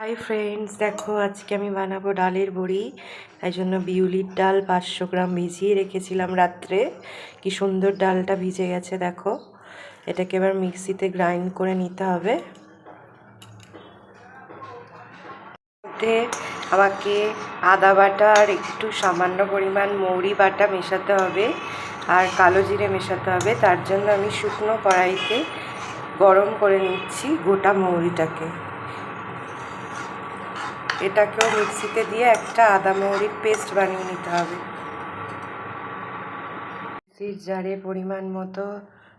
Hi friends, দেখো আজকে আমি বানাবো ডালের বড়ি। তাই জন্য বিউলির ডাল 500 গ্রাম ভিজিয়ে রেখেছিলাম রাত্রে। কি সুন্দর ডালটা ভিজে গেছে দেখো। এটাকে এবার মিক্সিতে গ্রাইন্ড করে নিতে হবে। মধ্যে আমাকে আদা বাটা আর একটু সামান্য পরিমাণ মৌরি বাটা মেশাতে হবে আর কালো জিরে মেশাতে হবে। তার জন্য আমি শুকনো কড়াইতে গরম করে নিচ্ছি গোটা মৌরিটাকে। এটাকেও মিক্সিতে দিয়ে একটা আদা মৌরির পেস্ট বানিয়ে নিতে হবে। মিক্সির জারে পরিমাণ মতো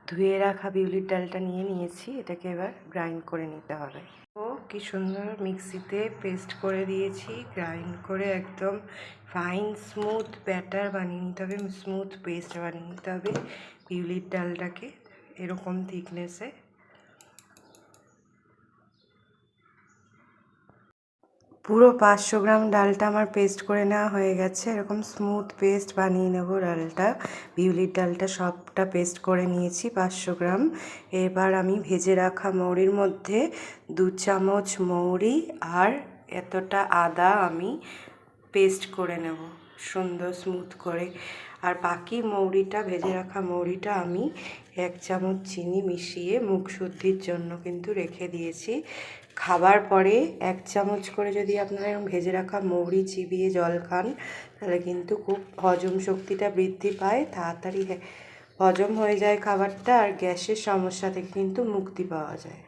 ধুয়ে রাখা বিউলির ডালটা নিয়ে নিয়েছি। এটাকে এবার গ্রাইন্ড করে নিতে হবে। ও কি সুন্দর মিক্সিতে পেস্ট করে দিয়েছি। গ্রাইন্ড করে একদম ফাইন স্মুথ ব্যাটার বানিয়ে নিতে হবে, স্মুথ পেস্ট বানিয়ে নিতে হবে বিউলির ডালটাকে এরকম থিকনেসে। পুরো 500 গ্রাম ডালটা আমার পেস্ট করে নেওয়া হয়ে গেছে। এরকম স্মুথ পেস্ট বানিয়ে নেব ডালটা। বিউলির ডালটা সবটা পেস্ট করে নিয়েছি 500 গ্রাম। এবার আমি ভেজে রাখা মৌরির মধ্যে 2 চামচ মৌরি আর এতটা আদা আমি পেস্ট করে নেব সুন্দর স্মুথ করে। আর বাকি মৌরিটা, ভেজে রাখা মৌরিটা আমি 1 চামচ চিনি মিশিয়ে মুখ শুদ্ধির জন্য কিন্তু রেখে দিয়েছি। খাবার পরে 1 চামচ করে যদি আপনারা এরকম ভেজে রাখা মৌরি চিবিয়ে জল খান তাহলে কিন্তু খুব হজম শক্তিটা বৃদ্ধি পায়, তাড়াতাড়ি হজম হয়ে যায় খাবারটা, আর গ্যাসের সমস্যা থেকে কিন্তু মুক্তি পাওয়া যায়।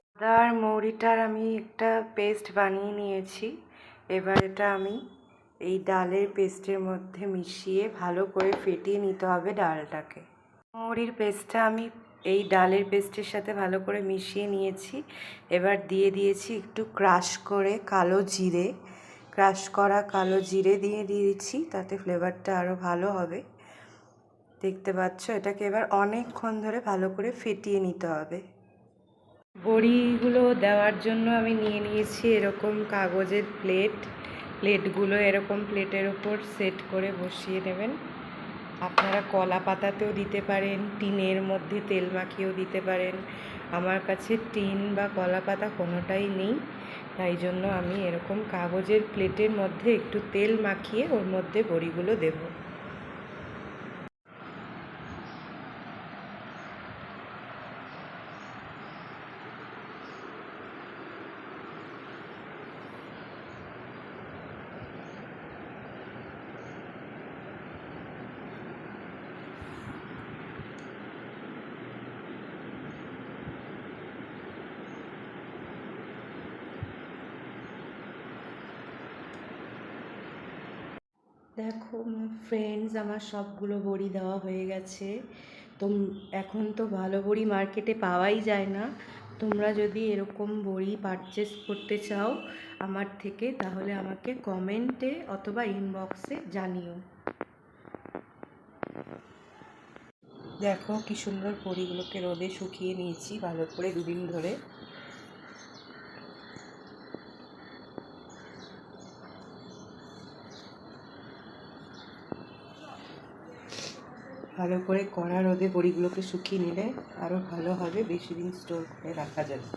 আদা আর মৌরিটার আমি একটা পেস্ট বানিয়ে নিয়েছি। এবার এটা আমি এই ডালের পেস্টের মধ্যে মিশিয়ে ভালো করে ফেটিয়ে নিতে হবে ডালটাকে। মৌরির পেস্টটা আমি এই ডালের পেস্টের সাথে ভালো করে মিশিয়ে নিয়েছি। এবার দিয়ে দিয়েছি একটু ক্রাশ করে কালো জিরে, ক্রাশ করা কালো জিরে দিয়ে দিয়েছি, তাতে ফ্লেভারটা আরও ভালো হবে। দেখতে পাচ্ছ, এটাকে এবার অনেকক্ষণ ধরে ভালো করে ফেটিয়ে নিতে হবে। বড়িগুলো দেওয়ার জন্য আমি নিয়ে নিয়েছি এরকম কাগজের প্লেটগুলো এরকম প্লেটের ওপর সেট করে বসিয়ে নেবেন। আপনারা কলা পাতাতেও দিতে পারেন, টিনের মধ্যে তেল মাখিয়েও দিতে পারেন। আমার কাছে টিন বা কলা পাতা কোনোটাই নেই, তাই জন্য আমি এরকম কাগজের প্লেটের মধ্যে একটু তেল মাখিয়ে ওর মধ্যে বড়িগুলো দেবো। দেখো ফ্রেন্ডস, আমার সবগুলো বড়ি দেওয়া হয়ে গেছে। তো এখন তো ভালো বড়ি মার্কেটে পাওয়াই যায় না। তোমরা যদি এরকম বড়ি পারচেস করতে চাও আমার থেকে, তাহলে আমাকে কমেন্টে অথবা ইনবক্সে জানিও। দেখো কি সুন্দর বড়িগুলোকে রোদে শুকিয়ে নিয়েছি ভালো করে 2 দিন ধরে। ভালো করে কড়া রোদে বড়িগুলোকে শুকিয়ে নিলে আরও ভালো হবে, বেশি দিন স্টোর করে রাখা যাবে।